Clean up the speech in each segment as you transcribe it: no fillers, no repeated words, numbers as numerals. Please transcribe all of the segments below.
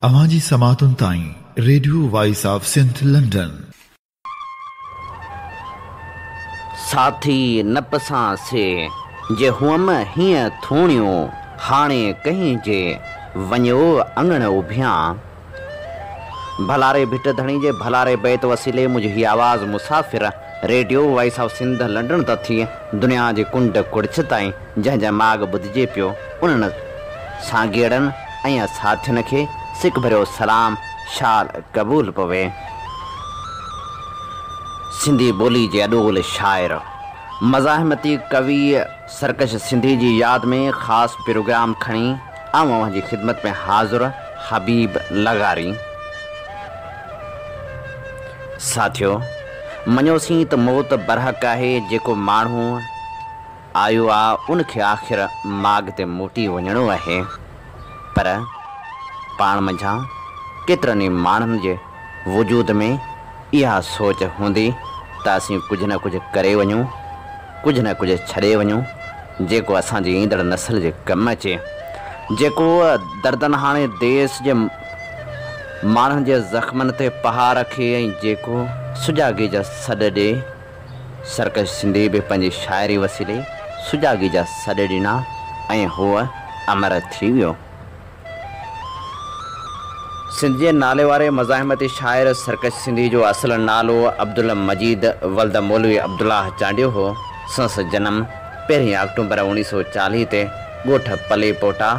अवांजी समातुन ताईं radio voice of Sindh London. साथी न पसां से जे हुअम हीअं थूणियूं हाणे कहीं जे वञो अंगण उभियां। भलारे भिट धणी जे भलारे बैत वसीले मुझी ही आवाज़ मुसाफ़िर radio voice of Sindh London त थी दुनिया जे कुंड कुड़छ ताईं जंहिंजा माग ॿुधिजे पियो उन्हनि साॻिड़नि ऐं साथियुनि खे सिक भरियो सलाम शाल क़बूल पवे। सिंधी ॿोली जे अॾोल शाइर मज़ाहिमती कवि सरकश सिंधी जी यादि में ख़ासि प्रोग्राम खणी अवां जी ख़िदमत में हाज़िर हबीब लगारी। साथियो, मञोसीं त मौत बरहक आहे, जेको माण्हू आयो आहे उनखे आख़िर माग ते मोटी वञिणो आहे। पर पाण मंझां केतिरनि ई माण्हुनि जे वजूद में इहा सोच हूंदी त असीं कुझु न कुझु करे वञूं, कुझु न कुझु छॾे वञूं जेको असांजी ईंदड़ नस्ल जे कमु अचे, जेको दर्दनि हाणे देश जे माण्हुनि जे ज़ख़्मनि ते पहाड़ रखे ऐं जेको सुजाॻी जा सॾ ॾे। सरकश सिंधी बि पंहिंजी शाइरी वसीले सुजाॻी जा सॾ ॾिना ऐं हूअ अमर थी वियो। सिंध जे नाले वारे मज़ाहिमती शाइर सरकश सिंधी जो असुल नालो अब्दुल मजीद वल्द मौलवी अब्दुल्लाह चांडियो हो। संस जनम 1 अक्टूबर 1940 ते ॻोठ पले पोटा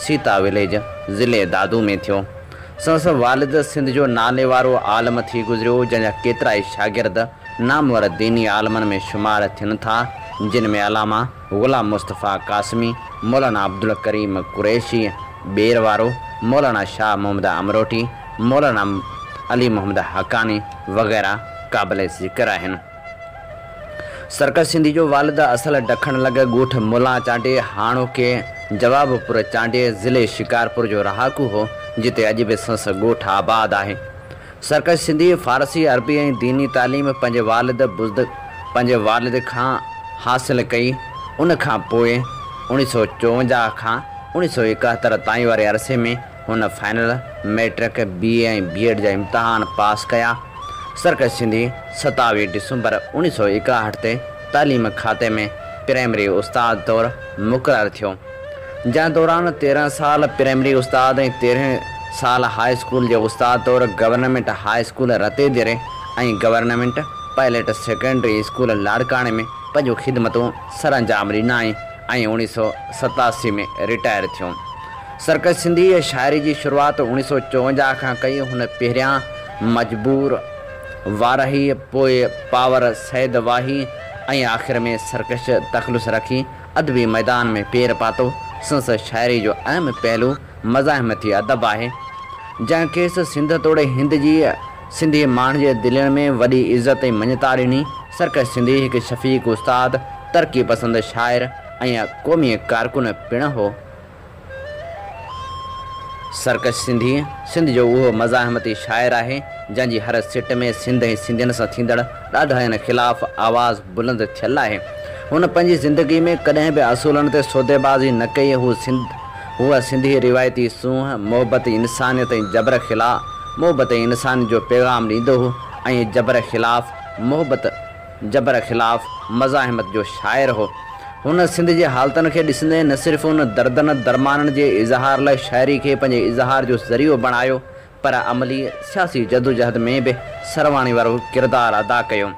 सीता विलेज ज़िले दादू में थियो। संस वालिद सिंध जो नाले वारो आलम थी गुज़रियो, जंहिंजा केतिरा ई शागिर्द नामवर दीनी आलमनि में शुमार थियनि था, जिन में अलामा ग़ुलाम मुस्तफ़ा कासमी, मौलाना अब्दुल करीम कुरैशी बेर वारो, मौलाना शाह मोहम्मद अमरोटी, मौलाना अली मोहम्मद हक़ानी वग़ैरह क़ाबिल ज़िक्र आहिनि। सरकश सिंधी जो वालिद असल ॾखण लॻ ॻोठ मुला चांडे हाणोके जवाबपुर चांडे ज़िले शिकारपुर जो रहाकू हो, जिते अॼु बि संस ॻोठ आबाद आहे। सरकश सिंधी फ़ारसी अरबी ऐं दीनी तालीम पंहिंजे वालिद खां हासिलु कई। उन खां पोइ 1954 खां 1971 ताईं वारे अरसे में हुन फाइनल मैट्रिक BA ऐं BEd जा इम्तिहान पास कया। सरकश सिंधी 27 दिसंबर 1961 ते तालीम खाते में प्राइमरी उस्ताद तौरु मुक़ररु थियो, जंहिं दौरान 13 साल प्राइमरी उस्ताद ऐं 13 साल हाई स्कूल जे उस्ताद तौरु गवर्नमेंट हाई स्कूल रते दिरे ऐं गवर्नमेंट पायलट सेकेंडरी स्कूल लाड़काणे में पंहिंजो ख़िदमतूं सरअंजाम ॾिनाई ऐं 1987 में रिटायर थियो। सरकश सिंधी शाइरी जी शुरूआति 1954 खां कई। हुन पहिरियां मजबूर वारही, पोइ पावर सैद वाही ऐं आख़िर में सरकश तख़लुस रखी अदबी मैदान में पेर पातो। संस शाइरी जो अहम पहलू मज़ाहिमती अदब आहे, जंहिं खेसि सिंध तोड़े हिंद जी सिंधी माण्हुनि जे दिलनि में वॾी इज़त ऐं मञता ॾिनी। सरकश सिंधी हिकु शफ़ीक़ उस्ताद, तरक़ी पसंद शाइर ऐं क़ौमी कारकुन पिणु हो। सरकश सिंधी सिंध जो उहो मज़ाहिमती शाइर आहे जंहिंजी हर सिट में सिंध ऐं सिंधियुनि सां थींदड़ ॾाढनि ख़िलाफ़ आवाज़ बुलंद थियल आहे। हुन पंहिंजी ज़िंदगी में कॾहिं बि असूलनि ते सौदेबाज़ी न कई। हूअ सिंधी रिवायती सूंहं मोहबत इंसानियत ऐं जबर ख़िलाफ़ मोहबत इंसान जो पैगाम ॾींदो हो ऐं जबर ख़िलाफ़ मज़ाहिमत जो शाइर हो। हुन सिंध जे हालतनि खे ॾिसंदे न सिर्फ़ु हुन दर्दनि दरमाननि जे इज़हार लाइ शाइरी खे पंहिंजे इज़हार जो ज़रियो बणायो, पर अमली सियासी जदोजहद में बि सरवाणी वारो किरदारु अदा कयो।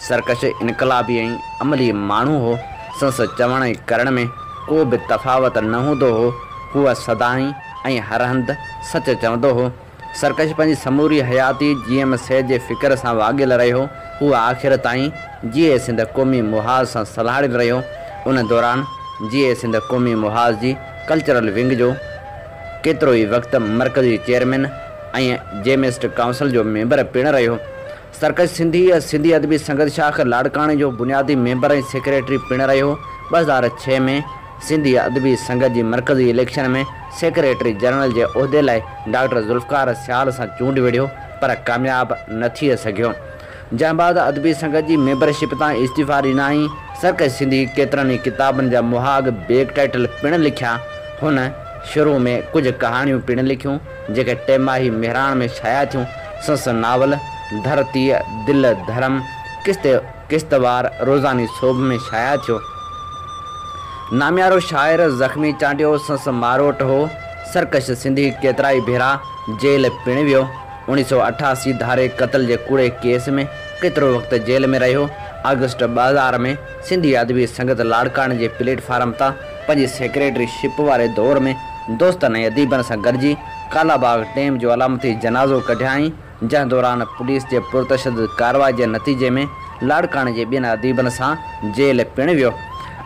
सरकश इनकलाबी ऐं अमली माण्हू हो। संस चवण ऐं करण में को बि तफ़ावत न हूंदो हो। हूअ सदाई ऐं हर हंधि सच चवंदो हो। सरकश पंहिंजी समूरी हयाती GM सैद जे फ़िक्र सां वाॻियल रहियो। हूअ आख़िर ताईं GA सिंध क़ौमी मुहाज़ सां सलाहियल रहियो। उन दौरान GA सिंध क़ौमी मुहाज़ जी कल्चरल विंग जो केतिरो ई वक़्तु मरकज़ी चेयरमैन ऐं जेमिस्ट काउंसिल जो मेंबर पिणु रहियो। सरकश सिंधी अदबी संगत शाख लाड़काणे जो बुनियादी मेंबर ऐं सेक्रेटरी पिणु रहियो। 2006 में सिंधी अदबी संगत जी मरकज़ी इलेक्शन में सेक्रेटरी जनरल जे उहिदे लाइ डॉक्टर ज़ुल्फ़कार सियाल सां चूंड विढ़ियो, पर कामयाब न थी सघियो। जंहिं बाद अदबी संगत जी मेंबरशिप तां इस्तीफ़ा ॾिनाई। सरकश सिंधी केतिरनि ई किताबनि जा मुहाग बैक टाइटल पिणु लिखिया। हुन शुरू में कुछ कहानियूं पिण लिखियूं जेके टेमाही मेहरान में छाया थियूं। संस नावल धरती दिल धर्म किश्तवार रोज़ानी सोभ में छाया थियो। नामियारो शाइर ज़ख़्मी चांडियो संस मारोट हो। सरकश सिंधी केतिराई भेरा जेल पिण वियो। 1988 धारे क़त्ल जे कूड़े केस में केतिरो वक़्तु जेल में रहियो। अगस्त 2000 में सिंधी अदबी संगत लाड़काणे जे प्लेटफार्म तां पंहिंजी सेक्रेटरीशिप वारे दौर में दोस्तनि ऐं अदीबनि सां गॾिजी कालाबाग डैम जो अलामती जनाज़ो कढियाई, जंहिं दौरान पुलिस जे पुरतशद कार्रवाई जे नतीजे में लाड़काणे जे ॿियनि अदीबनि सां जेल पिण वियो।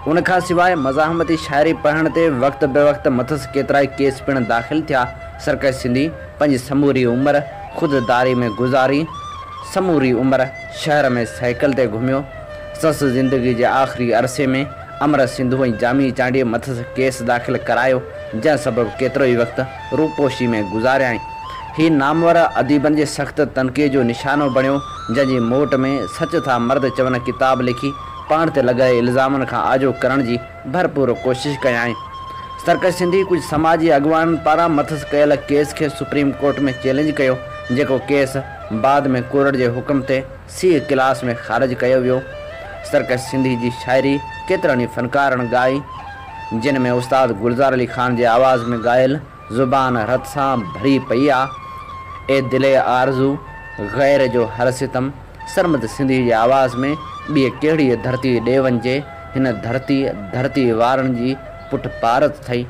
उन खां सवाइ मज़ाहमती शाइरी पढ़ण ते वक़्त बेवक़्तु मथसि केतिरा ई केस पिण दाख़िल थिया। सरकश सिंधी पंहिंजी समूरी उमिरि ख़ुददारी में गुज़ारी। समूरी उमिरि शहर में साइकिल ते घुमियो। संस ज़िंदगी जे आख़िरी अरसे में अमर सिंधु ऐं जामी चांडीअ मथसि केस दाख़िल करायो, जंहिं सबबु केतिरो ई वक़्तु रूपोशी में गुज़ारियाई। ही नामवर अदीबनि जे सख़्तु तनक़ीद जो निशानो बणियो, जंहिंजी मोट में सच था मर्द चवनि किताब लिखी पाण ते लॻाए इल्ज़ामनि खां आजो करण जी भरपूर कोशिशि कयाई। सरकश सिंधी कुझु समाजी अॻुवाननि पारां मथसि कयल केस खे सुप्रीम कोर्ट में चैलेंज कयो, जेको केस बाद में कोर्ट जे हुकुम ते सी क्लास में ख़ारिज कयो वियो। सरकश सिंधी जी शाइरी केतिरनि ई फ़नकारनि ॻाई, जिन में उस्ताद गुलज़ार अली ख़ान जे आवाज़ में ॻायल ज़ुबान रत सां भरी पई आहे। ए दिले आरज़ू ग़ैर जो हर सितम सरमद सिंधी जे आवाज़ में ॿी कहिड़ी धरती ॾेवनि जे हिन धरती वारनि जी पुट पारत थई।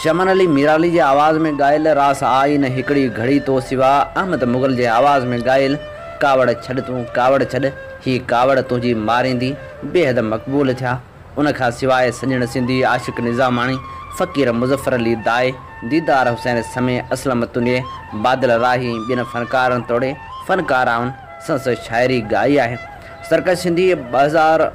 शमन अली मीराली जे आवाज़ में ॻायल रास आई न हिकिड़ी घड़ी तो सिवा अहमद मुग़ल जे आवाज़ में ॻायल कावड़ छॾ तूं कावड़ छॾ ही कावड़ तुंहिंजी मारींदी बेहद मक़बूल थिया। उन खां सवाइ सजण सिंधी आशिक़ निज़ामाणी फ़क़ीर मुज़फ़र अली दाए दीदार हुसैन समय असलम तुनिए बादल राही ॿियनि फ़नकारनि तोड़े फ़नकाराउनि संस शाइरी ॻाई आहे। सरकश सिंधी 2000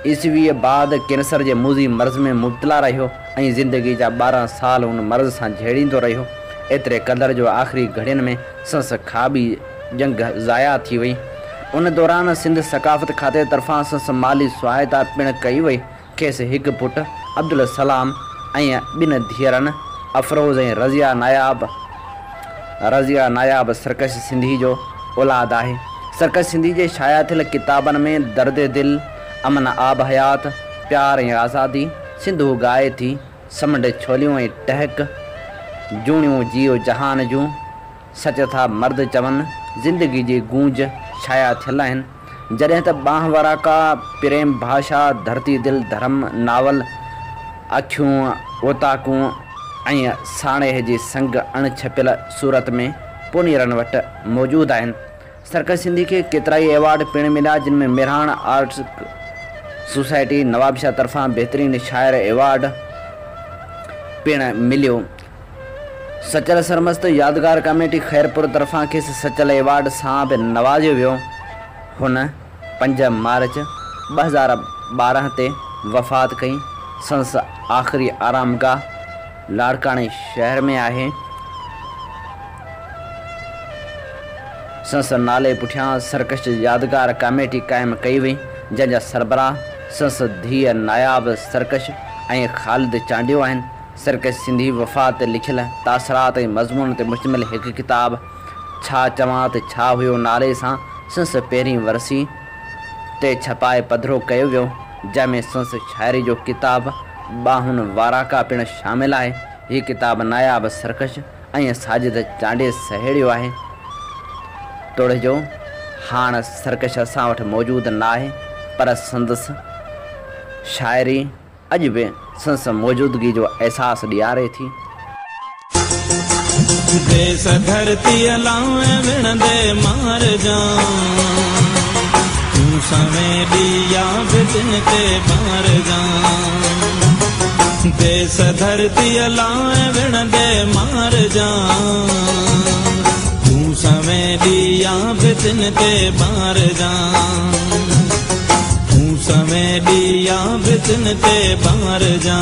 ईस्वी बाद कैंसर जे मुज़ी मर्ज़ में मुब्तला रहियो ऐं ज़िंदगी जा 12 साल उन मर्ज़ सां झेड़ींदो रहियो। एतिरे क़दर जो आख़िरी घड़ियुनि में संस खाबी जंग ज़ाया थी वई। उन दौरान सिंध सकाफ़त खाते तरफ़ां संस माली सहायता पिण कई वई। खेसि हिकु पुटु अब्दुल सलाम ऐं 2 धीअरनि अफ़रोज़ ऐं रज़िया नायाब सरकश सिंधी जो औलाद आहे। सरकश सिंधी जे शाया थियल किताबनि में दर्द दिल, अमन आब हयात, प्यार ऐं आज़ादी, सिंधू गाए थी, समुंड छोलियूं ऐं टहक, जूणियूं जियो जहान जूं, सच था मर्द चवनि, ज़िंदगी जी गूंज शाया थियल आहिनि। जॾहिं त बांहवारा का प्रेम भाषा, धरती दिल धर्म नावल, अखियूं ओताकूं ऐं साणेह जी संग अणछपियल सूरत में पुनीरनि वटि मौजूदु आहिनि। सरकश सिंधी खे केतिरा ई एवार्ड पिण मिलिया, जिन में मेहरान आर्ट्स सोसाइटी नवाबशाह तरफ़ां बहितरीन शाइर एवार्ड पिण मिलियो। सचल सरमस्त यादगार कमेटी ख़ैरपुर तरफ़ां खेसि सचल एवार्ड सां बि नवाज़ियो वियो। हुन 5 मार्च 2012 ते वफ़ात कई। संस आख़िरी आरामगाह लाड़काणे शहर में आहे। संस नाले पुठियां सरकश यादगार कमेटी क़ाइमु कई वई, जंहिंजा सरबराह संस धीअ नायाब सरकश ऐं ख़ालिद चांडियो आहिनि। सरकश सिंधी वफ़ात ते लिखियल तासरात ऐं मज़मून ते मुश्तमिल हिकु किताब छा चवां त छा हुयो नाले सां संस पहिरीं वरसी ते छपाए पधिरो कयो वियो, जंहिंमें संस शाइरी जो किताब बाहुन वाराका पिण शामिल आहे। हीअ किताब नायाब सरकश ऐं साजिद चांडे सहेड़ियो आहे। तोड़े जो हाणे सरकश असां वटि मौजूदु न आहे, पर संदसि शाइरी अॼु बि संस मौजूदगी जो अहसासु ॾियारे थी। देस धरती लाए विणदे मार जा तू समय दिया बिन ते मार जा। देस धरती लाए विणदे मार जा तू समय दिया बिन ते मार जा। तू समय दिया बिन ते मार जा।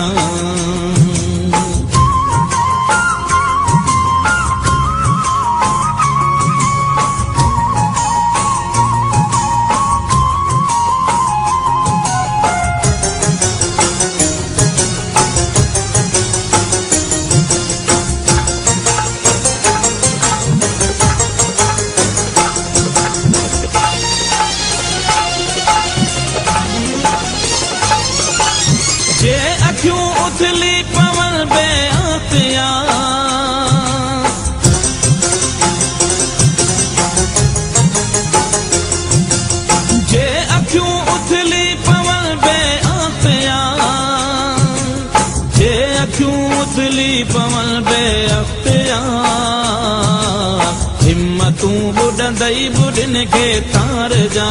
चई बुढ़िन खे तार जा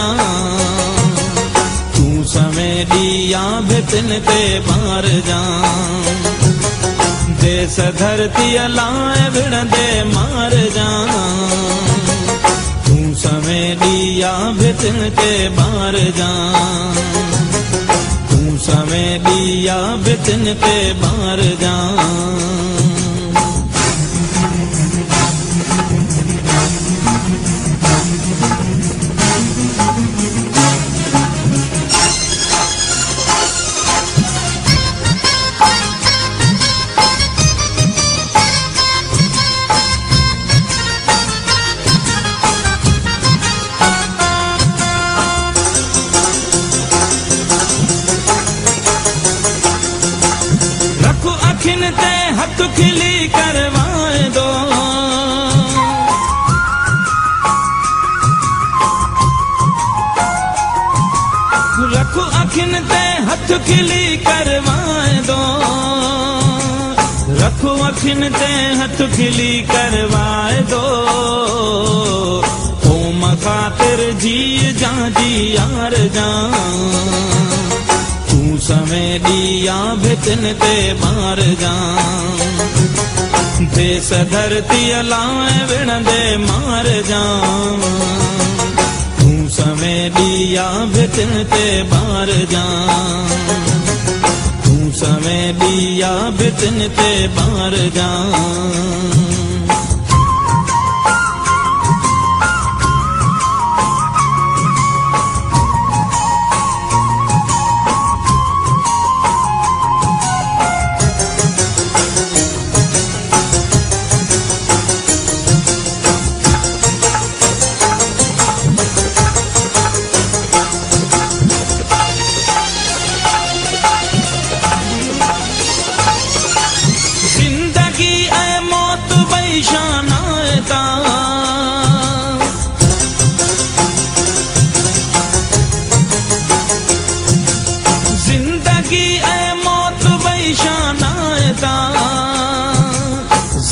तूं समय ॾिया भितिन ते बार जा देस धरतीअ लाइ विढ़ंदे मार जा तूं समय ॾिया भितिन ते बार जा तूं समय ॾिया भितिन ते बार जा अखिन ते हथ खिली करवाए दो रखो अखिन ते हथ खिली करवाए दो रखो अखिन ते हथ खिली करवाए दो ओम खातिर जी जा जी यार जा समय ॾिया भितिन ते मार जा देस धरतीअ लाइ विढ़ंदे मार जा तूं समय ॾिया भितिन ते बार जा तूं समय ॾिया भितिन ते बार जा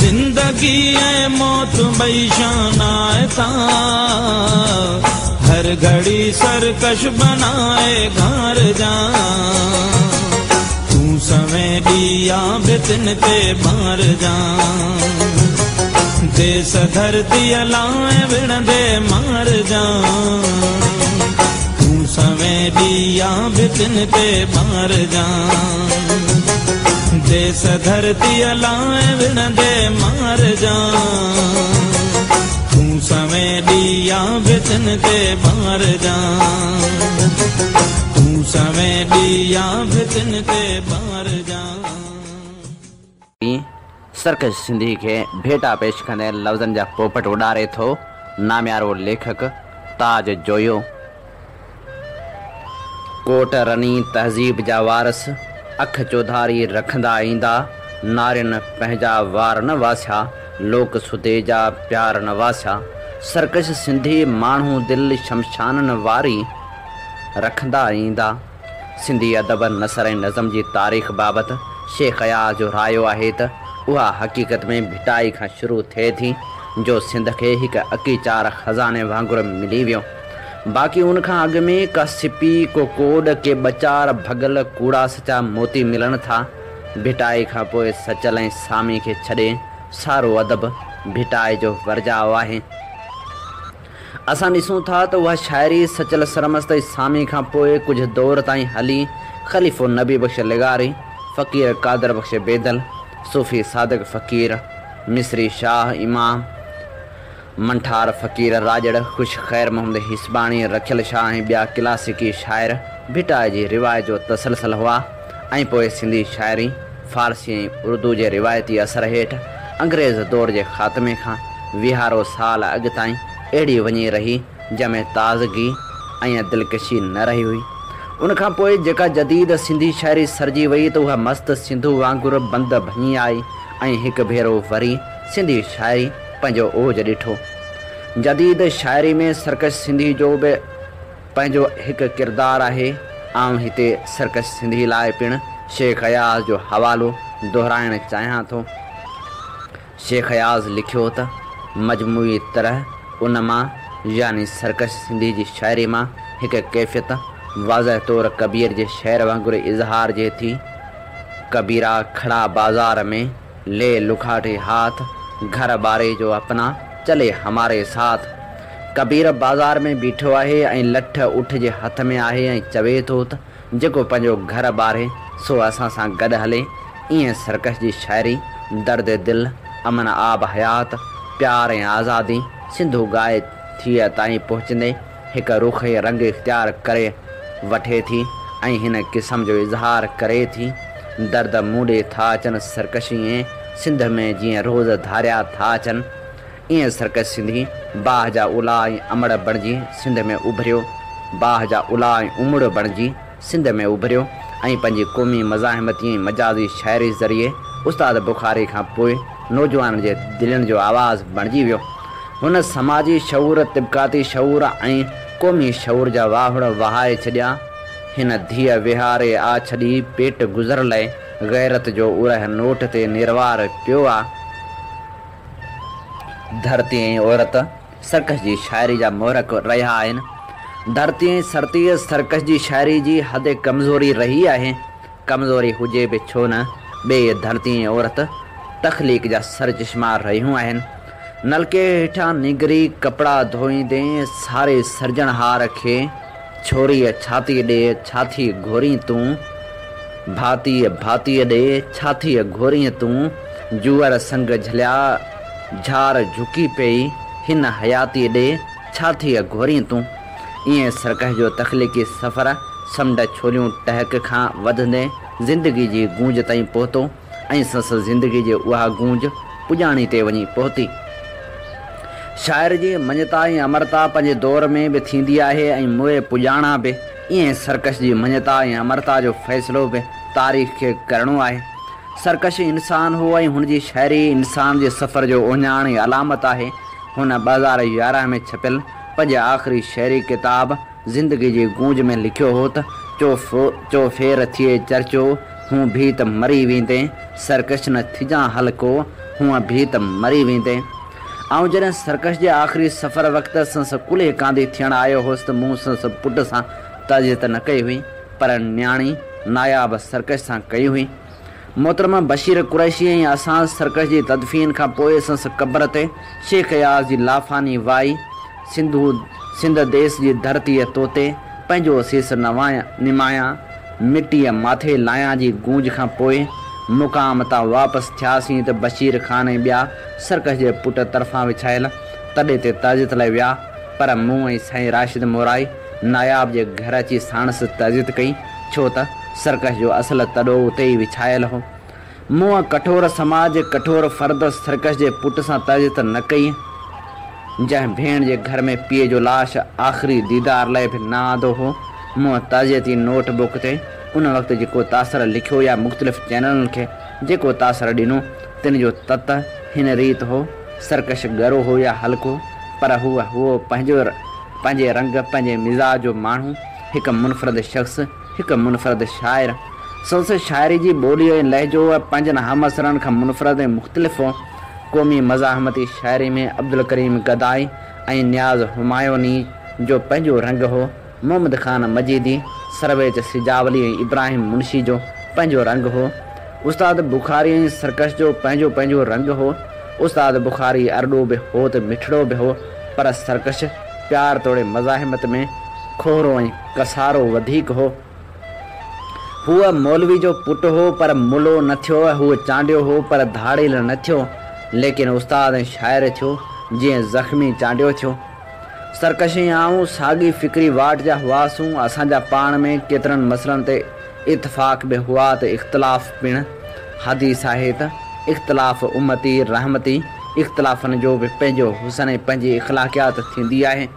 जिंदगी ऐ मौत बई शानायता हर घड़ी सरकश बनाए घर जा तूं समय ॾिया भितिन ते बार जा देस धरतीअ लाइ विढ़ंदे मार जा तूं समय ॾिया भितिन ते बार जा देस धरतीअ लाइ विढ़ंदे मार जा तूं समय ॾिया भितिन ते बार जा तूं समय ॾिया भितिन ते बार जा सर्कस सिंधी के भेटा पेश कंदे लफ़्ज़नि जा पोपट उॾारे थो नाम्यारो लेखक ताज जोयो। कोट रनी तहज़ीब जा वारस अख चौधारी रखंदा ईंदा नारिन पंहिंजा वार न वासिया लोक सुदे जा प्यार न वासिया सर्कस सिंधी माण्हू दिल शमशानन वारी रखंदा ईंदा। सिंधी अदब नसर ऐं नज़म जी तारीख़ बाबति शेख अयाज़ जो रायो आहे त उहा हक़ीक़त में भिटाई खां शुरू थिए थी जो सिंध खे हिकु अकीचार खज़ाने वांगुरु मिली वियो। बाक़ी उन खां अॻु में का सिपी को कोड के ॿचार भगल कूड़ा सचा मोती मिलनि था। भिटाई खां पोइ सचल ऐं सामी खे छॾे सारो अदब भिटाई जो वर्जाउ आहे। असां ॾिसूं था त उहा शाइरी सचल सरमस्त सामी खां पोइ कुझु दौर ताईं हली। ख़लीफ़ो नबी बख़्श लिगारी, फ़क़ीर कादर बख़्श बेदल, सूफ़ी सादिक फ़क़ीर, मिस्री शाह इमाम, मंठार फ़क़ीर राजड़, ख़ुश ख़ैर मोहम्मद हिसबाणी, रखियल शाह ऐं ॿिया क्लासिकी शाइर भिटाई जी रिवायत जो तसलसल हुआ। ऐं पोइ सिंधी शाइरी फ़ारसी ऐं उर्दू जे रिवायती असर हेठि अंग्रेज़ दौर जे ख़ात्मे खां विहारो साल अॻु ताईं अहिड़ी वञी रही जंहिंमें ताज़गी ऐं दिलकशी न रही हुई। उन खां पोइ जेका जदीद सिंधी शाइरी सरजी वई त उहा मस्त सिंधू वांगुरु बंद भञी आई ऐं हिकु भेरो वरी सिंधी शाइरी पंहिंजो ओज ॾिठो। जदीद शाइरी में सर्कस सिंधी जो बि पंहिंजो हिकु किरदारु आहे। आउं हिते सर्कस सिंधी लाइ पिणु शेख अयाज़ जो हवालो दोहराइणु चाहियां थो। शेख अयाज़ लिखियो त मजमूई तरह उन मां यानी सरकश सिंधी जी शाइरी मां हिकु कैफ़ियत वाज़ह तौर कबीर जे शहर वांगुरु इज़हार जे थी। कबीरा खड़ा बाज़ार में ले लुखाटे हाथ, घर बारे जो अपना चले हमारे साथ। कबीर बाज़ार में बीठो आहे ऐं लठ उठ जे हथ में आहे ऐं चवे थो त जेको पंहिंजो घर ॿारे सो असां सां गॾु हले। ईअं सरकश जी शाइरी दर्द दिल, अमन आब हयात, प्यार ऐं आज़ादी सिंधू गाए थी ताईं पहुचंदे हिकु रुख रंग इख़्तियार करे वठे थी ऐं हिन क़िस्म जो इज़हार करे थी। दर्द मूड़े था अचनि सरकशी ऐं सिंध में जीअं रोज़ धारिया था अचनि, ईअं सरकश सिंधी बाह जा उला ऐं अमड़ बणिजी सिंध में उभरियो। बाह जा उला ऐं उमड़ बणिजी सिंध में उभरियो ऐं पंहिंजी क़ौमी मज़ाहिमती ऐं मजाज़ी शाइरी ज़रिए उस्ताद बुखारी खां पोइ नौजवान जे दिलनि जो आवाज़ बणिजी वियो। हुन समाजी शऊर, तिब्काती शऊर ऐं क़ौमी शऊर जा वाहुड़ वहाए छॾिया। हिन धीअ विहारे आ छॾी पेट गुज़र लाइ गैरत जो उरह नोट ते निर्वार पियो आहे। धरती ऐं औरत सरकश जी शाइरी जा मोहरक रहिया आहिनि। धरती ऐं सरती सरकश जी शाइरी जी हद कमज़ोरी रही आहे। कमज़ोरी हुजे बि छो न, ॿिए धरती ऐं औरत तख़लीक़ जा सरचश्मा रहियूं आहिनि। नलके हेठां निगरी कपिड़ा धोईंदे सारे सर्जनहार खे छोरीअ छाती ॾे छाती घोरी तूं, भातीअ भातीअ ॾे छाती घोरी तूं, जूअर संग झलिया झार झुकी पई, हिन हयाती ॾे छाती घोरी तूं। ईअं सरकश जो तख़लीक़ी सफ़र समुंड छोलियूं टहक खां वधंदे ज़िंदगी जी गूंज ताईं पहुतो ऐं संसद ज़िंदगी जी उहा गूंज पुॼाणी ते वञी पहुती। शाइर जी मञता ऐं अमरता पंहिंजे दौर में बि थींदी आहे ऐं मुए पुॼाणा बि। ईअं सरकश जी मञता ऐं अमरता जो फ़ैसिलो बि तारीख़ खे करिणो आहे। सरकश इंसान हो ऐं हुनजी शाइरी इंसान जे सफ़र जो उञाण ऐं अलामत आहे। हुन 2011 में छपियल पंहिंजे आख़िरी शाइरी किताब ज़िंदगी जी गूंज में लिखियो हो त चो फेर थिए चर्चो, हूं भी त मरी वेंदे, सरकश न थिजां हल्को, हूअं भी त मरी वेंदे। ऐं जॾहिं सरकश जे आख़िरी सफ़र वक़्तु संस कुल्हे कांदी थियणु आयो हुउसि त मूं संस पुट सां तजियत न कई हुई, पर न्याणी नायाब सरकश सां कई हुई। मोहतरम बशीर कुरैशी ऐं असां सरकश जी तदफ़ीन खां पोइ संस क़बर ते शेख याज़ जी लाफ़ानी वाई। सिंध देश जी धरतीअ तोते पंहिंजो सीस निमाया, मिटीअ माथे लाया जी गूंज खां पोइ मुक़ाम तां वापसि थियासीं त बशीर ख़ान ऐं ॿिया सरकश जे पुट तरफ़ां विछायल तॾे ते ताज़ियत लाइ विया, पर मूं ऐं साईं राशिद मोराई नायाब जे घर अची साणस ताज़ियत कई, छो त सरकश जो असुलु तॾो उते ई विछायल हो। मूं कठोर समाज कठोर फ़र्द सरकश जे पुट सां ताज़ियत न कई। जंहिं भेण जे घर में पीउ जो लाश आख़िरी दीदार लाइ बि न आंदो हो, मूं ताज़ियती नोटबुक ते उन वक़्तु जेको तासर लिखियो या मुख़्तलिफ़ चैनलनि खे जेको तासर ॾिनो तिन जो तत हिन रीत हो। सरकश ॻरो हो या हल्को, पर उहो पंहिंजे रंग पंहिंजे मिज़ाज जो माण्हू, हिकु मुनफ़रद शख़्स, हिकु मुनफ़रद शाइर। संस शाइरी जी ॿोली ऐं लहजो पंहिंजनि हमअसरनि खां मुनफ़रद ऐं मुख़्तलिफ़ हो। क़ौमी मज़ाहमती शाइरी में अब्दुल करीम गदाई ऐं नियाज़ हुमायूनी जो पंहिंजो रंग हो। मोहम्मद ख़ान मजीदी, सरवेज सिजावली ऐं इब्राहिम मुंशी जो पंहिंजो रंग हो। उस्ताद बुखारी ऐं सरकश जो पंहिंजो पंहिंजो रंग हो। उस्ताद बुखारी अरड़ो बि हो त मिठड़ो बि हो, पर सरकश प्यार तोड़े मज़ाहिमत में खोरो ऐं कसारो वधीक हो। हूअ मौलवी जो पुटु हो पर मुलो न थियो, हूअ चांडियो हो पर धाड़ेल न थियो, लेकिन उस्ताद ऐं शाइर थियो जीअं ज़ख़्मी चांडियो थियो। सरकश ऐं आऊं साॻी फ़िक्री वाट जा हुआसीं। असांजा पाण में केतिरनि मसइलनि ते इतफ़ाक़ बि हुआ त इख़्तिलाफ़ पिणु हदीस आहे त इख़्तिलाफ़ उम्मती रहमती। इख़्तिलाफ़नि जो बि पंहिंजो हुसन ऐं पंहिंजी इख़्लाक़ियात थींदी आहे।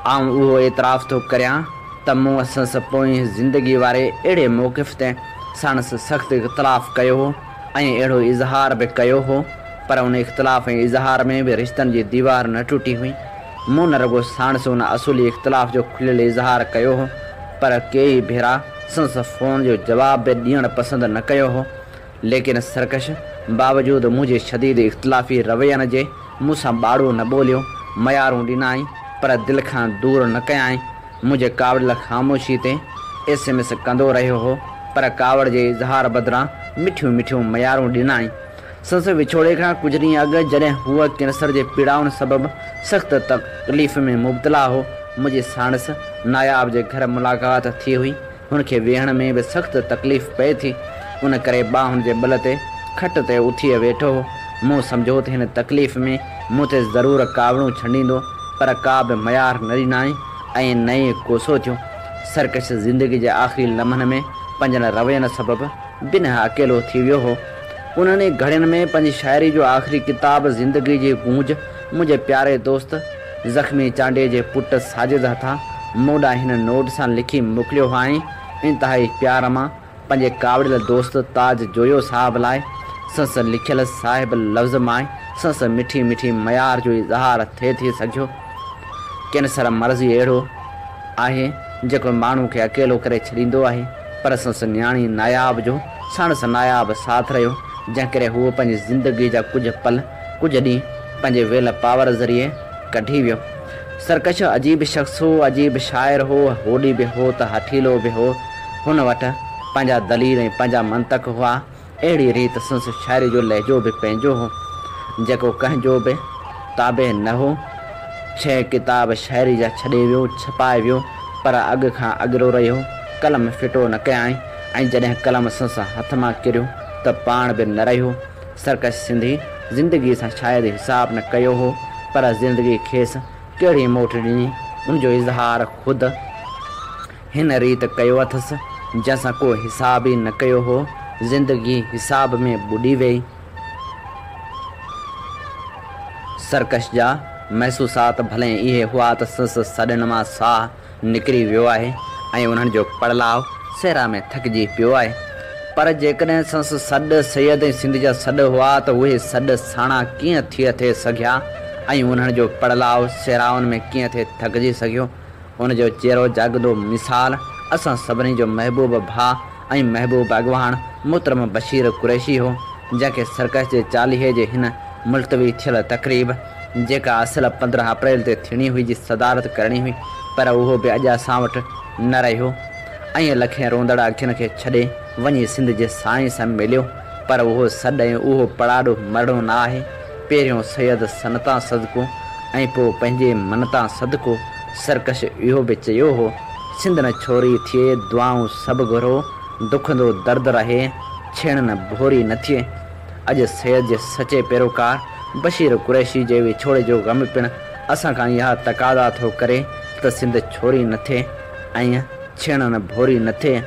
आऊं उहो एतिराफ़ थो करियां त मूं संस पोइ ज़िंदगी वारे अहिड़े मौक़िफ़ ते साणस सख़्तु इख़्तिलाफ़ कयो हो ऐं अहिड़ो इज़हार बि कयो हो, पर उन इख़्तिलाफ़ ऐं इज़हार में बि रिश्तनि जी दीवार न टुटी हुई। मूं न रुगो साणस उन असुली इख़्तिलाफ़ जो खुलियल इज़हार कयो हो, पर कई भेरा संस फ़ोन जो जवाब बि ॾियणु पसंदि न कयो हो। लेकिन सरकश बावजूदि मुंहिंजे शदीद इख़्तिलाफ़ी रवैयनि जे मूंसां ॿाड़ो न ॿोलियो, मयारूं ॾिनाई पर दिल खां दूर न कयाई। मुंहिंजे कावड़ ख़ामोशी ते SMS कंदो रहियो हो, पर कावड़ जे इज़हार बदिरां मिठियूं मिठियूं मयारूं ॾिनाई। संस विछोड़े खां कुझु ॾींहं अॻु जॾहिं हूअ कैंसर जे पीड़ाउनि सबबु सख़्तु तकलीफ़ में मुब्तला हो, मुंहिंजी साणस नायाब जे घर मुलाक़ात थी हुई। हुनखे वेहण में बि सख़्तु तकलीफ़ पए थी, उन करे ॿाहुनि जे बल ते खट ते उथी वेठो हो। मूं सम्झो त हिन तकलीफ़ में मूं ते ज़रूरु कावड़ूं छंडींदो, पर का बि मयार न ॾिनाई ऐं नई कोसो थियो। सरकश ज़िंदगी जे आख़िरी लम्हनि में पंहिंजनि रवैयनि सबबु बिना अकेलो थी वियो हो। उन्हनि घड़ियुनि में पंहिंजी शाइरी जो आख़िरी किताब ज़िंदगी जी गूंज मुंहिंजे प्यारे दोस्त ज़ख़्मी चांडे जे पुटु साजिद हथां मूं ॾांहुं हिन नोट सां लिखी मोकिलियो हुआईं। इंतिहाई प्यार मां पंहिंजे कावड़ियल दोस्त ताज जोयो साहब लाइ संस लिखियल साहिब लफ़्ज़ मां संस मिठी मिठी मयार जो इज़हार थिए थी सघियो। कैंसर मर्ज़ी अहिड़ो आहे जेको माण्हू खे अकेलो करे छॾींदो आहे, पर संस न्याणी नायाब जो साणस नायाब साथ रहियो, जंहिं करे हूअ पंहिंजी ज़िंदगी जा कुझु पल कुझु ॾींहं पंहिंजे वेल पावर ज़रिए कढी वियो। सरकश अजीब शख़्स हो, अजीब शाइर हो, होॾी बि हो त हठीलो बि हो। हुन वटि पंहिंजा दलील ऐं पंहिंजा मंतक हुआ। अहिड़ी रीति संस शाइरी जो लहजो बि पंहिंजो हो, जेको कंहिंजो बि ताबे न हो। 6 किताब शाइरी जा छॾे वियो, छपाए वियो, पर अॻु खां अॻिरो रहियो, कलम फिटो न कयाई। ऐं जॾहिं कलम संस हथ मां किरियो त पाण बि न रहियो। सरकश सिंधी ज़िंदगी सां शायदि हिसाब न कयो हो, पर ज़िंदगी खेसि कहिड़ी मोट ॾिनी उनजो इज़हार ख़ुदि हिन रीति कयो अथसि जंहिंसां को हिसाब ई न कयो हो। ज़िंदगी हिसाब में ॿुॾी वई। सरकश जा महसूसात भले इहे हुआ त संस सॾनि मां साह निकिरी वियो आहे ऐं उन्हनि जो पड़लाव सेरा में थकिजी पियो आहे। पर जेकॾहिं संस सॾ सैयद ऐं सिंध जा सॾ हुआ त उहे सॾ साणा कीअं थिए सघिया ऐं उन्हनि जो पड़लाव सेराउनि में कीअं थिए थकिजी सघियो। उनजो चहिरो जाॻंदो मिसाल असां सभिनी जो महबूब भाउ ऐं महबूब अॻवान मुहतरम बशीर कुरैशी हो, जंहिंखे सरकश जे 40 जे हिन मुल्तवी थियल तक़रीब जेका असल 15 अप्रैल ते थियणी हुई जी सदारत करणी हुई, पर उहो बि अॼु असां वटि न रहियो ऐं लखे रोंदड़ अखियुनि खे छॾे वञी सिंध जे साईं सां मिलियो। पर उहो सॾ ऐं उहो पड़ाड़ो मरणो न आहे। पहिरियों सैयद सनतां सदको ऐं पोइ पंहिंजे मनतां सदको सरकश इहो बि चयो हो, सिंध न छोरी थिए दुआऊं सभु घुरो, दुखंदो दर्द रहे छेण न भोरी न थिए। अॼु सैयद जे सचे पैरोकार बशीर कुरैशी जे विछोड़े जो ग़म पिणु असां खां इहा तक़ाज़ा थो करे त सिंध छोरी न थिए ऐं छेण न भोरी न थिए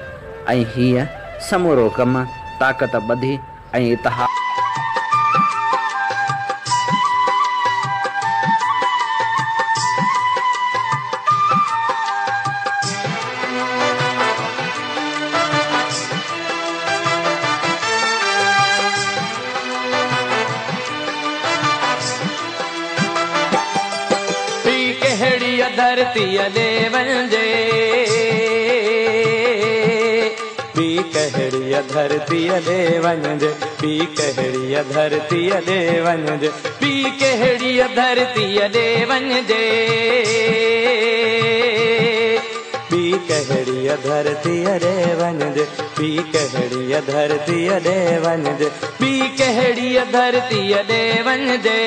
ऐं हीअ समूरो कमु ताक़त ॿधी ऐं इतिहाद धरती दे वंजे बी कहड़ी धरती दे वंजे बी कहड़ी धरती दे वंजे बी कहड़ी धरती दे वंजे बी कहड़ी धरती दे वंजे बी कहड़ी धरती दे वंजे बी कहड़ी धरती दे वंजे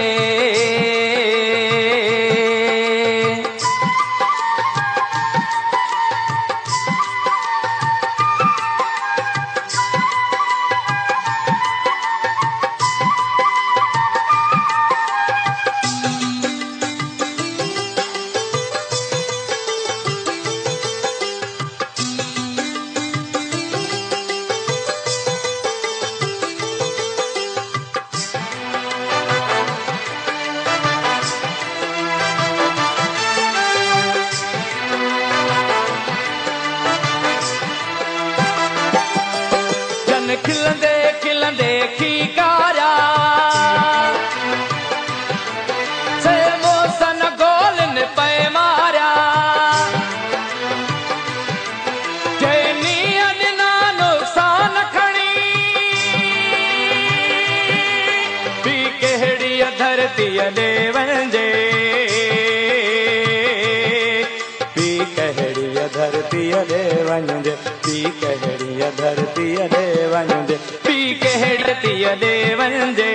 खिलंदे खिलंदे खीकारा से मोसन गोलन पे मारा जैनी अदना नुकसान खणी बी कहड़ी धरती दे वंजे धरतीअ ॾे वञिजे पी कहिड़ीअ धरतीअ ॾे वञिजे पी कहिड़ी धरतीअ ॾे वञिजे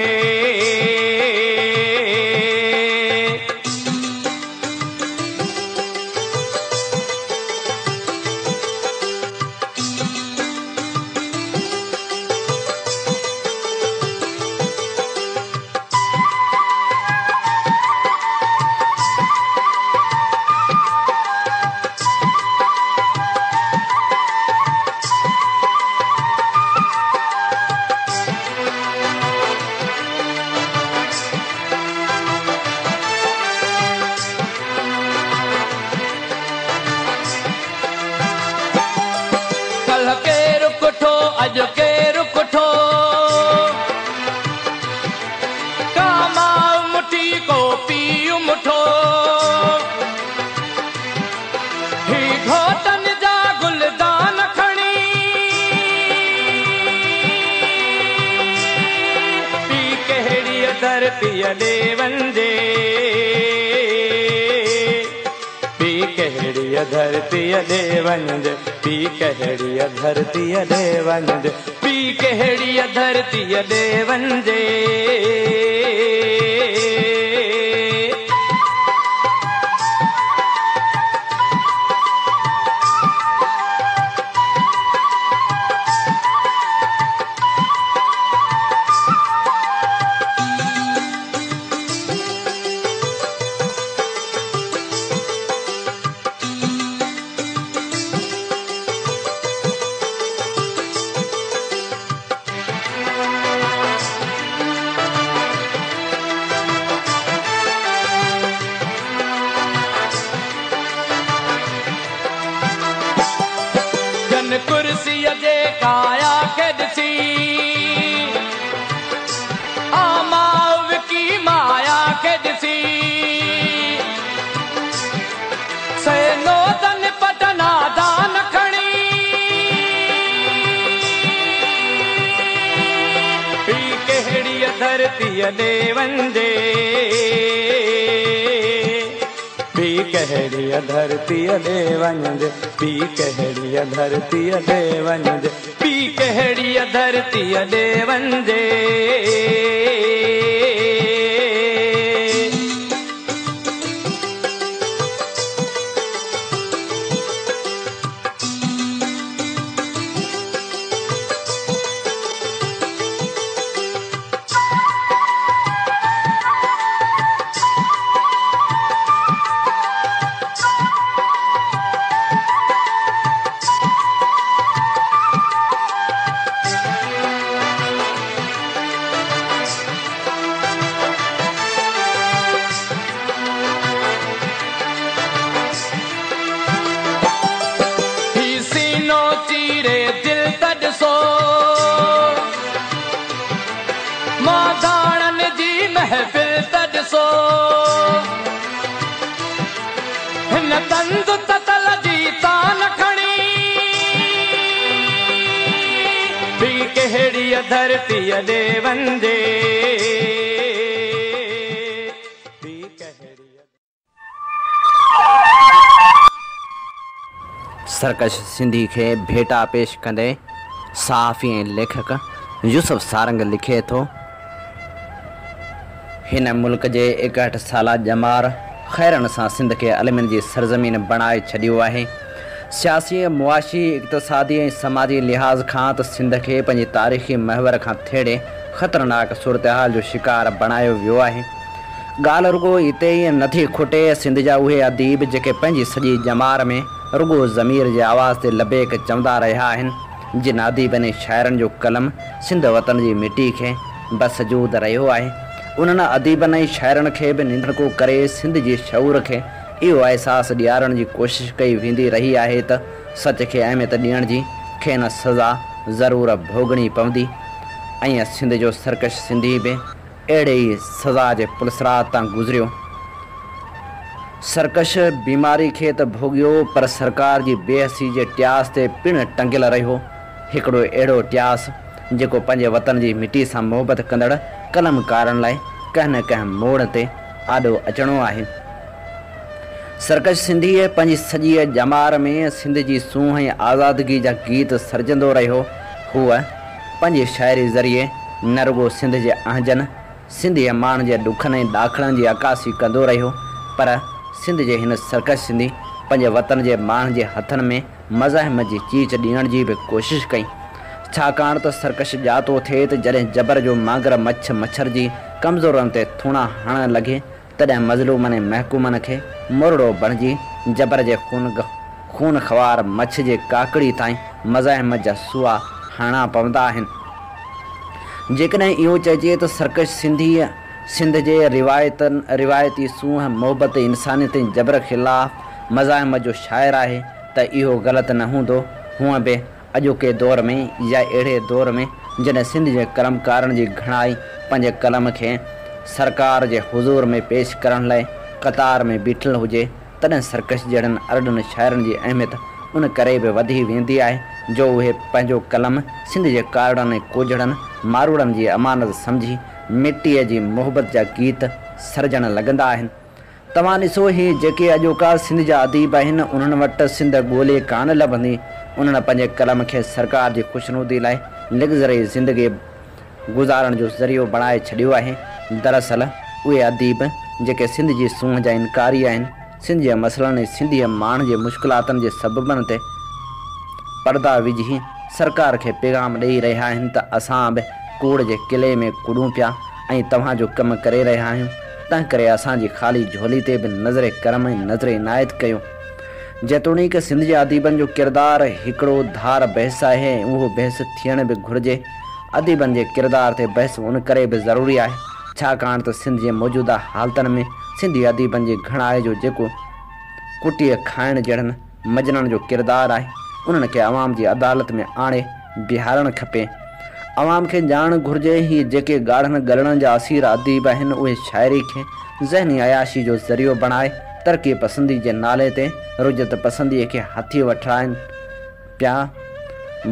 अॼु केरु कुठो कामा मुठी को पीउ मुठो ही घोटनि जा गुलदान खणी पी कहिड़ीअ धरतीअ ॾे वञिजे पी कहिड़ीअ धरतीअ ॾे वञिजे पी कहिड़ीअ धरतीअ ॾे वञिजे पी कहिड़ीअ धरतीअ ॾे वञिजे कुर्सीअ जे काया खे ॾिसी आमाव की माया खे ॾिसी सैनो तन पटना दान खणी पी कहिड़ीअ धरतीअ ॾे वञिजे पी कहिड़ीअ धरतीअ ॾे वञिजे पी कहिड़ीअ धरतीअ ॾे वञिजे पी कहिड़ीअ धरतीअ ॾे वञिजे तंद ततल जी तान खणी पी कहिड़ीअ धरतीअ ॾे वञिजे सरकश सिंधी खे भेटा पेश कंदे सहाफ़ी ऐं लेखक यूसुफ सारंग लिखे थो हिन मुल्क जे 61 साला ॼमार ख़ैरनि सां सिंध खे अलमनि जी सरज़मीन बणाए छॾियो आहे। सियासी मुआशी इक़्तिसादी ऐं समाजी लिहाज़ खां त सिंध खे पंहिंजी तारीख़ी महवर खां थेड़े ख़तरनाक सूरतहाल जो शिकार बणायो वियो आहे। ॻाल्हि रुगो हिते ई नथी खुटे सिंध जा उहे अदीब जेके पंहिंजी सॼी ॼमार में रुगो ज़मीर जे आवाज़ ते लबेक चवंदा रहिया आहिनि। जिन अदीबनि ऐं शाइरनि जो कलम सिंध वतन जी मिटी खे बसजूद रहियो आहे, उन्हनि अदीबनि ऐं शाइरनि खे बि निंढको करे सिंध जी शऊर खे इहो अहसासु ॾियारण जी कोशिशि कई वेंदी रही आहे त सच खे अहमियत ॾियण जी खेनि सज़ा ज़रूरु भोगणी पवंदी ऐं सिंध जो सरकश सिंधी बि अहिड़े ई सज़ा जे पुलसरात तां गुज़रियो। सरकश बीमारी खे त भोगियो पर सरकार जी बेहसी जे ट्यास ते पिणु टंगियल रहियो। हिकिड़ो अहिड़ो ट्यास जेको पंहिंजे वतन जी मिटी सां मोहबत कंदड़ कलमकारनि लाइ कंहिं न कंहिं मोड़ ते आॾो अचिणो आहे। सरकश सिंधी पंहिंजी सॼी जमार में सिंध जी सूंह ऐं आज़ादगी जा गीत सर्जंदो रहियो। हूअ पंहिंजी शाइरी ज़रिए न रुॻो सिंध जे अहजन सिंधी माण्हुनि जे ॾुखनि ऐं ॾाखड़नि जी अकासी कंदो रहियो, पर सिंध जे हिन सरकश सिंधी पंहिंजे वतन जे माण्हुनि जे हथनि में मज़ाहिम जी चीच ॾियण जी बि कोशिशि कई। छाकाणि त सरकश ॼातो थिए त जॾहिं जबर जो मांगर मच्छर जी कमज़ोरनि ते थूणा हणणु लॻे, तॾहिं मज़लूमनि ऐं महकूमनि खे मुरड़ो बणिजी जबर जे खून ख़वार मच्छ जे काकड़ी ताईं मज़ाहिम जा सुआ हणा पवंदा आहिनि। जेकॾहिं इहो चइजे त सरकश सिंध जे रिवायती सूंह मोहबत इंसानियत ऐं जबर ख़िलाफ़ मज़ाहिम जो शाइर आहे त इहो ग़लति न हूंदो। हूअं बि अॼोके दौर में या अहिड़े दौर में जॾहिं सिंध जे कलमकारनि जी घणाई पंहिंजे कलम खे सरकार जे हुज़ूर में पेश करण लाइ क़तार में बीठल हुजे, तॾहिं सरकश जहिड़नि अरड़नि शाइरनि जी अहमियत उन करे बि वधी वेंदी आहे जो उहे पंहिंजो कलम सिंध जे कारड़नि ऐं कोजड़नि मारूड़नि जी अमानत सम्झी मिटीअ जी मोहबत जा गीत सर्जण लॻंदा आहिनि। तव्हां ॾिसो, ही जेके अॼोका सिंध जा अदीब आहिनि उन्हनि वटि सिंध ॻोल्हे कान लभंदी। उन्हनि पंहिंजे कलम खे सरकार जी ख़ुशनुदी लाइ लग्ज़री ज़िंदगी गुज़ारण जो ज़रियो बणाए छॾियो आहे। दरअसल उहे अदीब जेके सिंध जी सूंह जा इनकारी आहिनि, सिंध जे मसइलनि ऐं सिंधी माण्हुनि जे मुश्किलातनि जे सबबनि ते पर्दा विझी सरकार खे पैगाम ॾेई रहिया आहिनि त असां बि कूड़ जे किले में कुॾूं पिया ऐं तव्हांजो कमु करे रहिया आहियूं, तंहिं करे असांजी ख़ाली झोली ते बि नज़रे करम ऐं नज़रे इनायत कयो। जेतोणीकि सिंध जे अदीबनि जो किरदारु हिकिड़ो धार बहस आहे ऐं उहो बहस थियण बि घुरिजे। अदीबनि जे किरदार ते बहस उन करे बि ज़रूरी आहे छाकाणि त सिंध जे मौजूदा हालतनि में सिंधी अदीबनि जी घणाई जो जेको कुटीअ खाइण जहिड़नि मजननि जो किरदारु आहे, उन्हनि खे अवाम जी अदालत में आणे बीहारणु खपे। अवाम खे ॼाणणु घुरिजे ही जेके ॻाढ़नि ॻलड़नि जा असीर अदीब आहिनि उहे शाइरी खे ज़हनी अयाशी जो ज़रियो बणाए तरक़ी पसंदी जे नाले ते रुजत पसंदीअ खे हथी वठाइनि पिया।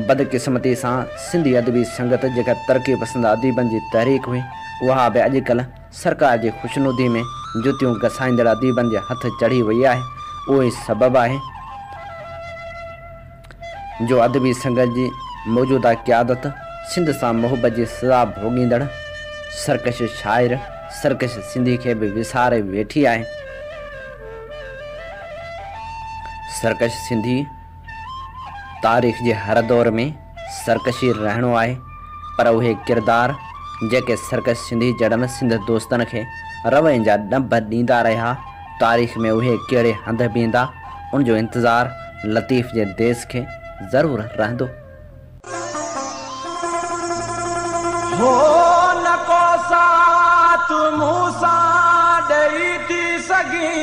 बदकिस्मती सां सिंधी अदबी संगत जेका तरक़ी पसंद अदीबनि जी तहरीक हुई, उहा बि अॼुकल्ह सरकार जी ख़ुशनुदी में जुतियूं घसाईंदड़ अदीबनि जे हथ चढ़ी वई आहे। उहो ई सबबु आहे जो अदबी संगत जी मौजूदा क़यादत सिंध सां मोहबत जी सज़ा भोॻींदड़ सरकश शाइर सरकश सिंधी खे बि विसारे वेठी आहे। सरकश सिंधी तारीख़ जे हर दौर में सरकशी रहणो आहे, पर उहे किरदार जेके सरकश सिंधी जड़नि सिंध दोस्तनि खे रवनि जा ॾंभ ॾींदा रहिया, तारीख़ में उहे कहिड़े हंध बीहंदा, उनजो इंतज़ारु लतीफ़ जे देस खे ज़रूरु रहंदो। हो न को साथ मूसा ॾेई थी सघी,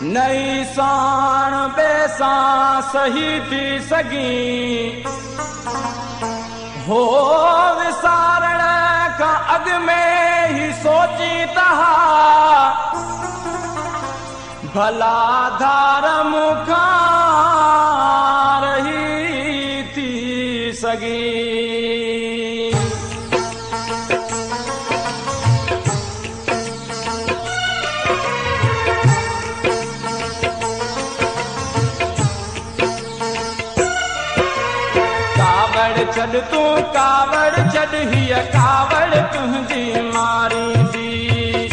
नई साण बेसां सही थी सघी। हो विसारण खां अॻु में ही सोची तहा, भला धार मुखां रही थी सघी। छॾ तूं कावड़ छॾ हीअ कावड़ तुंहिंजी मारींदी।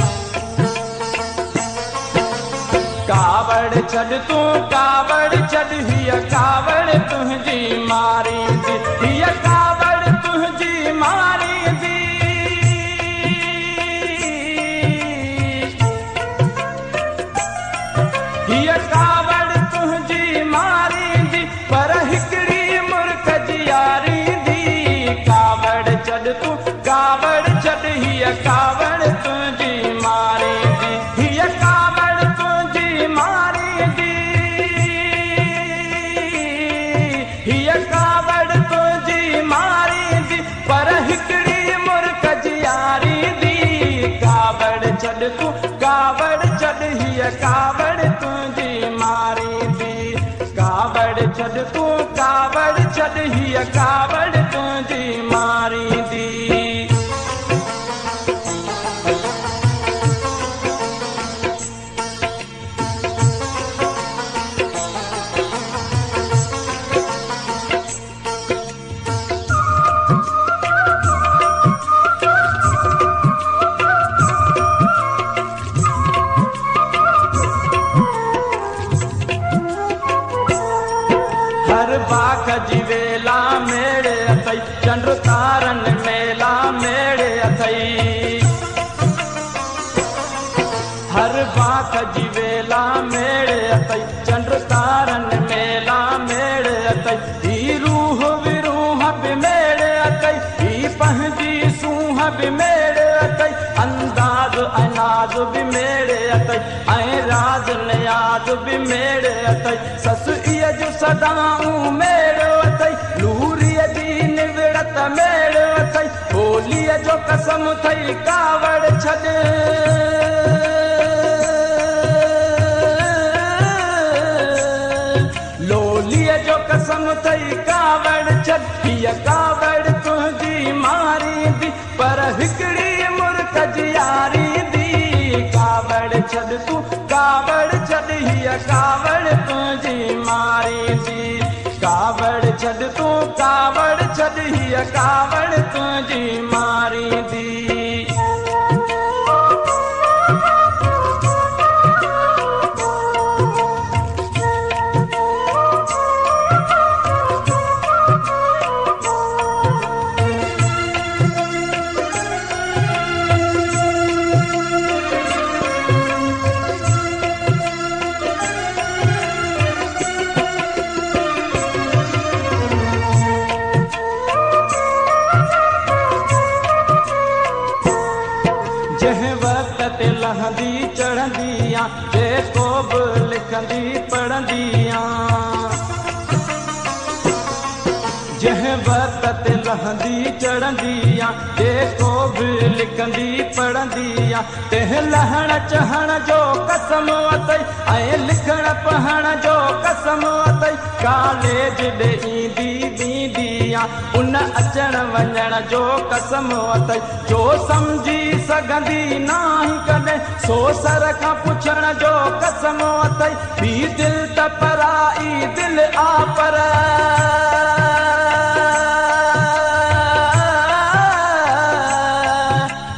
कावड़ छॾ तूं कावड़ छॾ हीअ कावड़ तुंहिंजी मारींदी। हीअ कावड़ तुंहिंजी मारींदी। हीअ कावड़ तुंहिंजी मारींदी, पर हिकिड़ी मुर्ख जी यारी। कावड़ छॾ हीअ कावड़ तुंहिंजी मारींदी। हीअ कावड़ तुंहिंजी मारींदी। हीअ कावड़ तुंहिंजी मारींदी, पर हिकिड़ी मुर्ख जी यारींदी। कावड़ छॾ तूं कावड़ छॾ हीअ कावड़ तुंहिंजी मारींदी। कावड़ छॾ तूं कावड़ छॾ हीअ कावड़ तुंहिंजी मारींदी। जी वेला मेड़े अथई चंड तारन मेला मेड़े अथई हर बाख जी वेला मेड़े अथई चंड तारन मेला मेड़े अथई ही रूह विरूह बि मेड़े अथई ही पंहिंजी सूह बि मेड़े अथई अंदाज़ अनाज बि मेड़े अथई ऐं राज नियाज बि मेड़े अथई ससु इह जो सदाऊं मेड़ो अथई लूरीअ जी निविड़त मेड़ो अथई होलीअ जो कसम थई कावड़ छॾ लोलीअ जो कसम थई कावड़ छॾ हीअ कावड़ तुंहिंजी मारींदी पर हिकिड़ी मुर्ख जी यारींदी कावड़ छॾ तूं कावड़ छॾ हीअ कावड़ तुंहिंजी मारींदी कावड़ छॾ तूं कावड़ छॾ हीअ कावड़ तुंहिंजी मारींदी लहंदी चढ़ंदी जेको बि लिखंदी पढ़ंदी जंहिं वक़्त ते लहंदी चढ़ंदी जेको बि लिखंदी पढ़ंदी तंहिं लहण चहण जो कसम अथई ऐं लिखण पढ़ण जो कसम अथई कॉलेज ॾे ईंदी ॾींदी उन अचण वञण जो कसम अथई जो सम्झी सघंदी नाहीं कॾहिं सो सर खां पुछण जो कसम अथई ॿी दिलि त पराई दिलि आ पर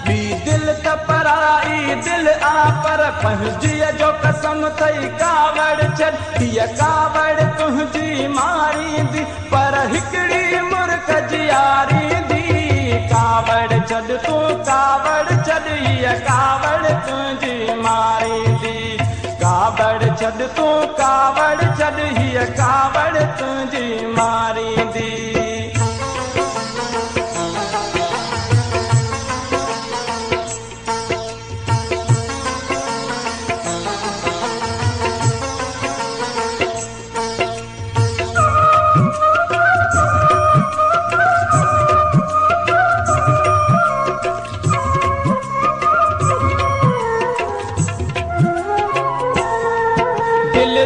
ॿी दिलि त पराई दिलि आ पर पंहिंजीअ जो कसम थई कावड़ छॾ हीअ कावड़ तुंहिंजी मारींदी पर हिकिड़ी मुर्ख जी यारींदी कावड़ छॾ तूं कावड़ छॾ हीअ कावड़ तुंहिंजी मारींदी कावड़ छॾ तूं कावड़ छॾ हीअ कावड़ तुंहिंजी मारींदी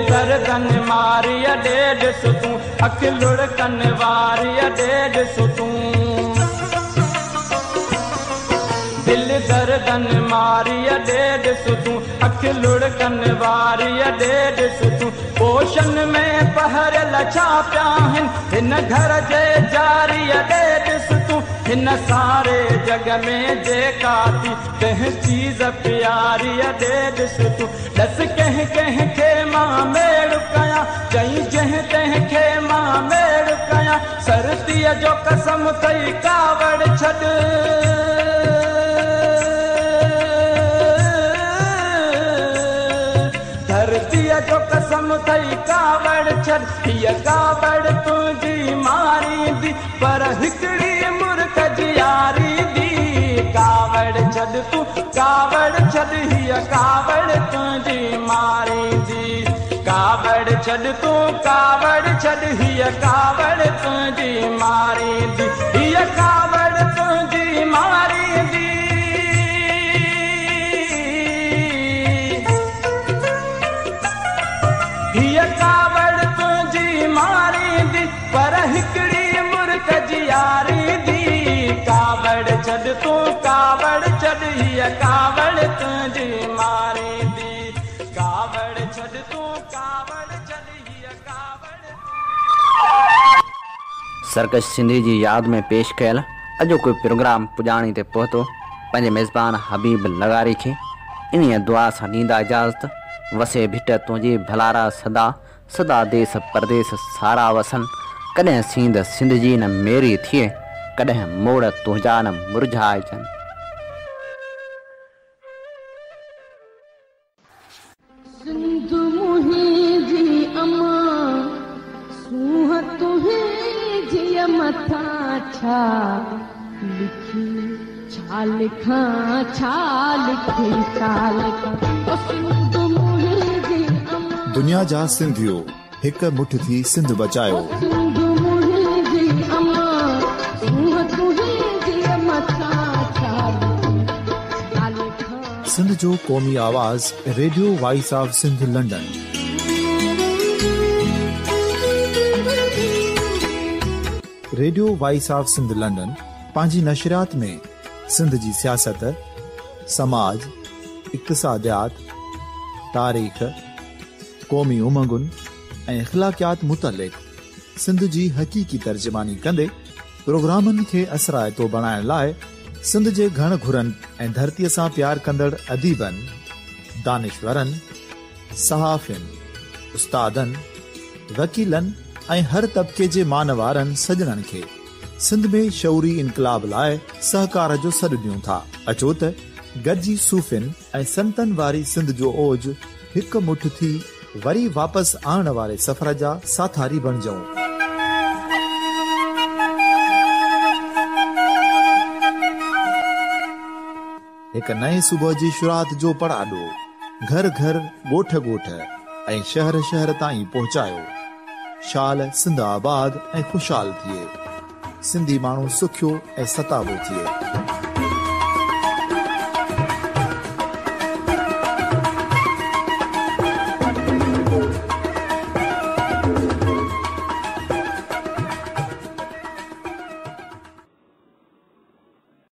दर्दन मारिया ॾेढ सुतूं अख लुड़कन वारिया ॾेढ सुतूं दिल दर्दन मारिया ॾेढ सुतूं अख लुड़कन वारिया ॾेढ सुतूं पोशन में पहरियल छा पिया आहिनि हिन घर जे जारिया ॾेढ सुतूं हिन सारे जग में जेका थी तंहिं चीज़ प्यारीअ ॾेढ सुतूं ॾस कंहिं कंहिंखे मां मेड़ कयां चई जंहिं तंहिंखे मां मेड़ कयां सरतीअ जो कसम थई कावड़ छॾ धरतीअ जो कसम थई कावड़ छॾ हीअ कावड़ तुंहिंजी मारींदी पर हिकिड़ी मुर्ख जी यारींदी कावड़ छॾ तूं कावड़ छॾ हीअ कावड़ तुंहिंजी मारींदी कावड़ छॾ तूं कावड़ छॾ हीअ कावड़ तुंहिंजी मारींदी हीअ कावड़ तुंहिंजी मारींदी हीअ कावड़ तुंहिंजी मारींदी पर हिकिड़ी मुर्ख जी यारींदी कावड़ छॾ तूं कावड़ छॾ हीअ कावड़ तुंहिंजी मारींदी कावड़ छॾ तूं कावड़ छॾ हीअ कावड़ सर्कस सिंधी जी याद में पेश कयल अॼोको प्रोग्राम पुॼाणी ते पहुतो पंहिंजे मेज़बान हबीब लगारी खे इन दुआ सां ॾींदा इजाज़त वसे भिट तुंहिंजी भलारा सदा सदा देश परदेस सारा वसन कॾहिं सींद सिंध जी न मेरी थिए, कॾहिं मोड़ तुंहिंजा न मुरझाइजनि। सिंध मुंहिंजी अमा सूंह तुंहिंजी मथां छा लिखी, छा लिखां छा लिखी, छा लिखां। सिंध मुंहिंजी अमा, दुनिया जा सिंधियो हिकु मुठ थी सिंध बचायो। सिंध मुंहिंजी अमा सूंह तुंहिंजी मथां छा लिखी, छा लिखां। सिंध जो क़ौमी आवाज़ radio voice of Sindh London. Radio voice of Sindh London पंहिंजी नशरियात में सिंध जी सियासत, समाज, इक़्तिसादियात, तारीख़, क़ौमी उमंगुनि ऐं अख़लाक़ियात मुतलिक़ सिंध जी हक़ीक़ी तर्जुमानी कंदे प्रोग्रामनि खे असराइतो बणाइण लाइ सिंध जे घण घुरनि ऐं धरतीअ सां प्यार कंदड़ अदीबनि, दानिशवरनि, सहाफ़ियुनि, उस्तादनि, वकीलनि ऐं हर तबिके जे मान वारनि सजणनि खे सिंध में शऊरी इनक़लाब लाइ सहकार जो सॾु ॾियूं था। अचो त गॾिजी सूफ़ियुनि ऐं संतनि वारी सिंध जो ओज हिकु मुठ थी वरी वापसि आणण वारे सफ़र जा साथारी बणिजऊं। हिकु नए सुबुह जी शुरूआत जो पड़ाॾो घर घर, ॻोठ ॻोठ ऐं शहर शहर ताईं पहुचायो। शाल सिंध आबाद ऐं ख़ुशहाल थिए, सिंधी माण्हू सुखियो ऐं सताबो थिए।